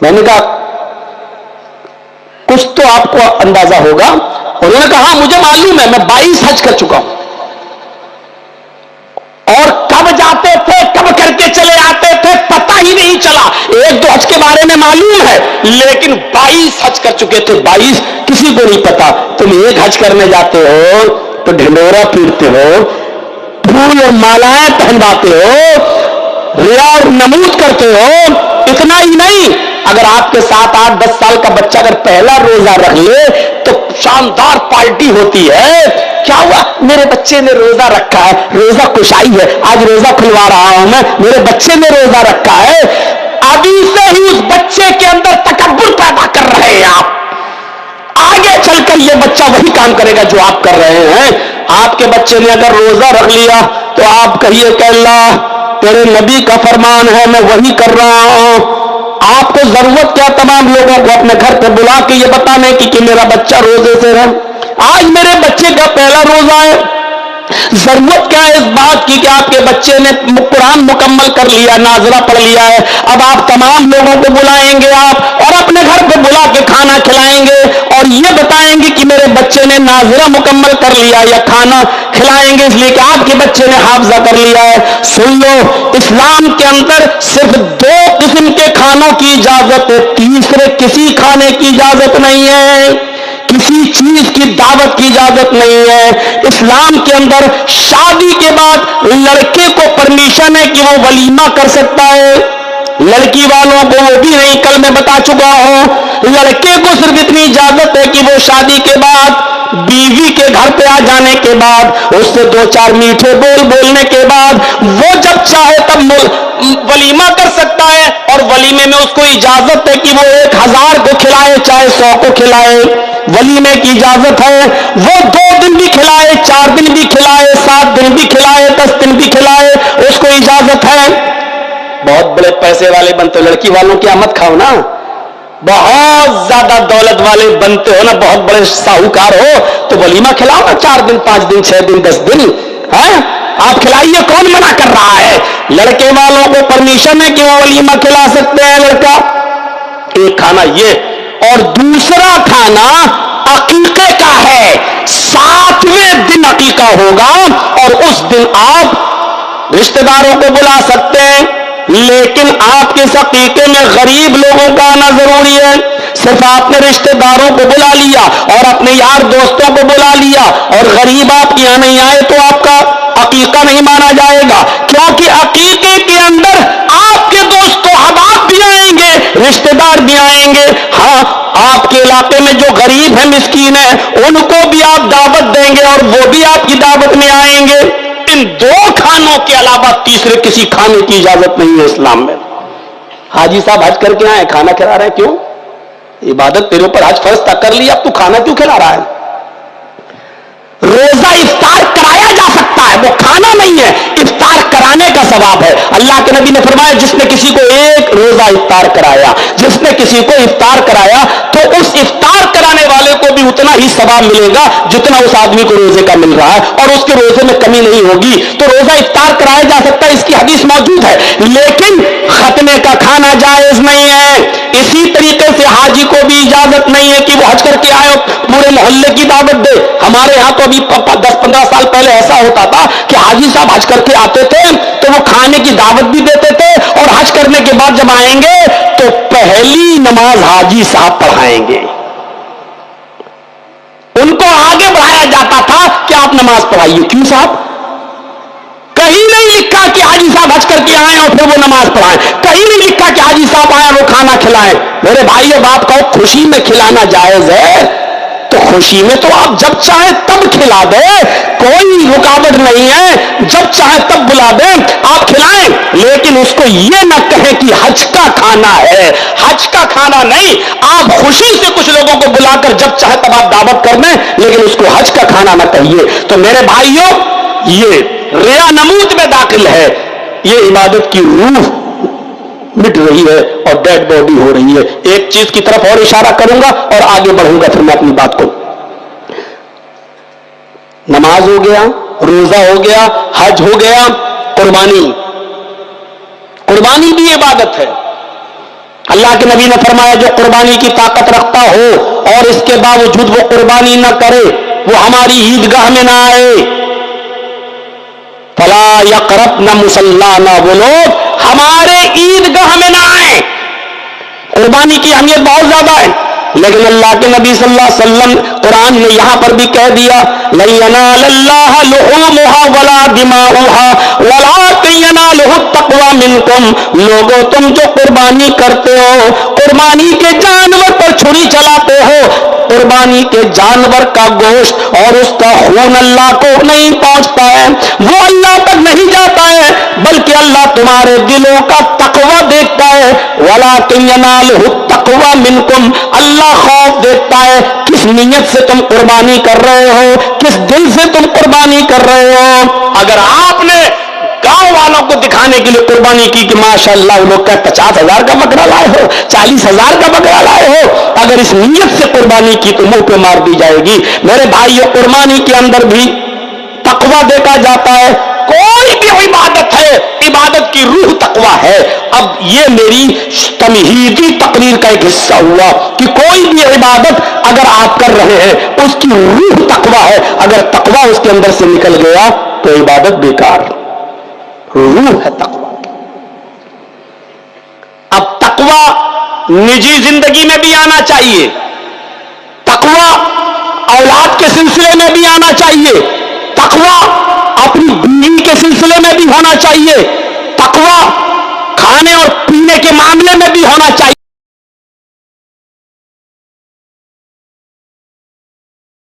میں نے کہا کچھ تو آپ کو اندازہ ہوگا. انہوں نے کہا مجھے معلوم ہے، میں 22 حج کر چکا ہوں، اور کب جاتے تھے کب کر کے چلے آتے تھے پتہ ہی نہیں چلا. ایک دو حج کے بارے میں معلوم ہے، لیکن 22 حج کر چکے تھے. 22 کسی کو نہیں پتا. تم ایک حج کرنے جاتے ہو تو ڈھنڈورا پیٹتے ہو، پھول اور مالائیں پہنواتے ہو، ریا اور نمود کرتے ہو. اتنا ہی نہیں، اگر آپ کے 7 8 10 سال کا بچہ اگر پہلا روزہ رکھ لے تو شاندار پارٹی ہوتی ہے. کیا ہوا؟ میرے بچے نے روزہ رکھا ہے، روزہ کشائی ہے، آج روزہ کھلوا رہا ہوں میں، میرے بچے نے روزہ رکھا ہے. ابھی سے ہی اس بچے کے اندر تکبر پیدا کر رہے ہیں آپ. آگے چل کر یہ بچہ وہی کام کرے گا جو آپ کر رہے ہیں. آپ کے بچے نے اگر روزہ رکھ لیا تو آپ کہیے کہ اللہ تیرے نبی کا فرمان ہے میں وہی کر رہا ہوں. آپ کو ضرورت کیا تمام لوگوں کو اپنے گھر پہ بلا کے یہ بتانے کی کہ میرا بچہ روزے سے ہے، آج میرے بچے کا پہلا روزہ ہے. ضرورت کیا ہے اس بات کی کہ آپ کے بچے نے قرآن مکمل کر لیا، ناظرہ پڑھ لیا ہے. اب آپ تمام لوگوں کو بلائیں گے آپ اور اپنے گھر پہ بلا کے کھانا کھلائیں گے اور یہ بتائیں گے کہ میرے بچے نے ناظرہ مکمل کر لیا، یا کھانا کھلائیں گے اس لیے کہ آپ کے بچے نے حافظہ کر لیا ہے. سن لو، اسلام کے اندر صرف 2 قسم کے کھانوں کی اجازت ہے، تیسرے کسی کھانے کی اجازت نہیں ہے، کسی چیز کی دعوت کی اجازت نہیں ہے. اسلام کے اندر شادی کے بعد لڑکے کو پرمیشن ہے کہ وہ ولیمہ کر سکتا ہے، لڑکی والوں کو وہ بھی نہیں. کل میں بتا چکا ہوں، لڑکے کو صرف اتنی اجازت ہے کہ وہ شادی کے بعد بیوی کے گھر پہ آ جانے کے بعد اس سے 2 4 میٹھے بولنے کے بعد وہ جب چاہے تب ولیمہ کر سکتا ہے. اور ولیمے میں اس کو اجازت ہے کہ وہ 1000 کو کھلائے چاہے 100 کو کھلائے، ولیمے کی اجازت ہے. وہ 2 دن بھی کھلائے، 4 دن بھی کھلائے، 7 دن بھی کھلائے، 10 دن بھی کھلائے، اس کو اجازت ہے. بہت بڑے پیسے والے بنتے ہو، لڑکی والوں کی آمد کھاؤ نا. بہت زیادہ دولت والے بنتے ہو نا، بہت بڑے ساہوکار ہو تو ولیمہ کھلاؤ نا، 4 دن 5 دن 6 دن 10 دن. آپ کھلائیے، کون منع کر رہا ہے؟ لڑکے والوں کو پرمیشن ہے کہ وہ ولیمہ کھلا سکتے ہیں. لڑکا ایک کھانا یہ، اور دوسرا کھانا عقیقے کا ہے. 7ویں دن عقیقہ ہوگا اور اس دن آپ رشتہ داروں کو بلا سکتے ہیں، لیکن آپ کے عقیقے میں غریب لوگوں کا آنا ضروری ہے. صرف آپ نے رشتہ داروں کو بلا لیا اور اپنے یار دوستوں کو بلا لیا اور غریب آپ کے یہاں نہیں آئے تو آپ کا عقیقہ نہیں مانا جائے گا. کیونکہ عقیقے کے اندر آپ کے دوست و احباب بھی آئیں گے، رشتہ دار بھی آئیں گے. ہاں، آپ کے علاقے میں جو غریب ہیں، مسکین ہیں، ان کو بھی آپ دعوت دیں گے اور وہ بھی آپ کی دعوت میں آئیں گے. ان 2 کھانوں کے علاوہ تیسرے کسی کھانے کی اجازت نہیں ہے اسلام میں. حاجی صاحب حج کر کے آئے، کھانا کھلا رہے ہیں، کیوں؟ عبادت تیرے اوپر حج فرض طے کر لیا، اب تو کھانا کیوں کھلا رہا ہے؟ روزہ افطار کرایا جا سکتا ہے، وہ کھانا نہیں ہے، افطار کرانے کا ثواب ہے. اللہ کے نبی نے فرمایا جس نے کسی کو ایک روزہ افطار کرایا، جس نے کسی کو افطار کرایا تو اس افطار کرانے والے کو بھی اتنا ہی ثواب ملے گا جتنا اس آدمی کو روزے کا مل رہا ہے، اور اس کے روزے میں کمی نہیں ہوگی. تو روزہ افطار کرایا جا سکتا ہے، اس کی حدیث موجود ہے، لیکن ختنے کا کھانا جائز نہیں ہے. اسی طریقے سے حاجی کو بھی اجازت نہیں ہے کہ وہ حج کر کے آئے پورے محلے کی دعوت دے. ہمارے ہاں تو ابھی 10-15 سال پہلے ایسا ہوتا تھا کہ حاجی صاحب حج کر کے آتے تھے تو وہ کھانے کی دعوت بھی دیتے تھے، اور حج کرنے کے بعد جب آئیں گے تو پہلی نماز حاجی صاحب پڑھائیں گے. ان کو آگے بڑھایا جاتا تھا کہ آپ نماز پڑھائیے. کیوں صاحب؟ کہیں نہیں لکھا کہ حاجی صاحب حج کر کے آئیں اور پھر وہ نماز پڑھائیں، کہیں نہیں لکھا کہ حاجی صاحب آئیں وہ کھانا کھلائیں. میرے بھائی اب آپ کہو خوشی میں کھلانا جائز ہے تو خوشی میں تو آپ جب چاہیں تب کھلا دیں، کوئی رکاوٹ نہیں ہے، جب چاہیں تب بلا دیں آپ کھلائیں، لیکن اس کو یہ نہ کہیں کہ حج کا کھانا ہے. حج کا کھانا نہیں، آپ خوشی سے کچھ لوگوں کو بلا کر جب چاہے تب آپ دعوت کر دیں، لیکن اس کو حج کا کھانا نہ کہیے. تو میرے بھائیوں، یہ ریا نمود میں داخل ہے، یہ عبادت کی روح مٹ رہی ہے اور ڈیڈ باڈی ہو رہی ہے. ایک چیز کی طرف اور اشارہ کروں گا اور آگے بڑھوں گا پھر میں اپنی بات کو. نماز ہو گیا، روزہ ہو گیا، حج ہو گیا، قربانی بھی عبادت ہے. اللہ کے نبی نے فرمایا جو قربانی کی طاقت رکھتا ہو اور اس کے باوجود وہ قربانی نہ کرے وہ ہماری عیدگاہ میں نہ آئے. فلا یقربن مصلانا، وہ لوگ ہمارے عیدگاہ میں نہ آئے. قربانی کی اہمیت بہت زیادہ ہے، لیکن اللہ کے نبی صلی اللہ علیہ وسلم قرآن نے یہاں پر بھی کہہ دیا لن ینال اللہ لحومها ولا دماؤها ولکن ینالہ التقوی منکم. لوگوں تم جو قربانی کرتے ہو، قربانی کے جانور پر چھری چلاتے ہو، قربانی کے جانور کا گوشت اور اس کا خون اللہ کو نہیں پہنچتا ہے، وہ اللہ تک نہیں جاتا ہے، بلکہ اللہ تمہارے دلوں کا تقوی دیکھتا ہے. ولکن ینالہ التقوی منکم، اللہ خوف دیکھتا ہے کس نیت سے تم قربانی کر رہے ہو، کس دل سے تم قربانی کر رہے ہو. اگر آپ نے گاؤں والوں کو دکھانے کے لیے قربانی کی کہ ماشاءاللہ وہ لوگ 50,000 کا بکرا لائے ہو، 40,000 کا بکرا لائے ہو، اگر اس نیت سے قربانی کی تو منہ پہ مار دی جائے گی. میرے بھائیو، قربانی کے اندر بھی تقوی دیکھا جاتا ہے. کوئی بھی عبادت ہے، عبادت کی روح تقوی ہے. اب یہ میری تمہیدی تقریر کا ایک حصہ ہوا کہ کوئی بھی عبادت اگر آپ کر رہے ہیں اس کی روح تقوی ہے. اگر تقوی اس کے اندر سے نکل گیا تو عبادت بیکار. روح ہے تقوی. اب تقوی نجی زندگی میں بھی آنا چاہیے، تقوی اولاد کے سلسلے میں بھی آنا چاہیے، تقوی اپنی بیوی کے سلسلے میں بھی ہونا چاہیے، تقوی کھانے اور پینے کے معاملے میں بھی ہونا چاہیے.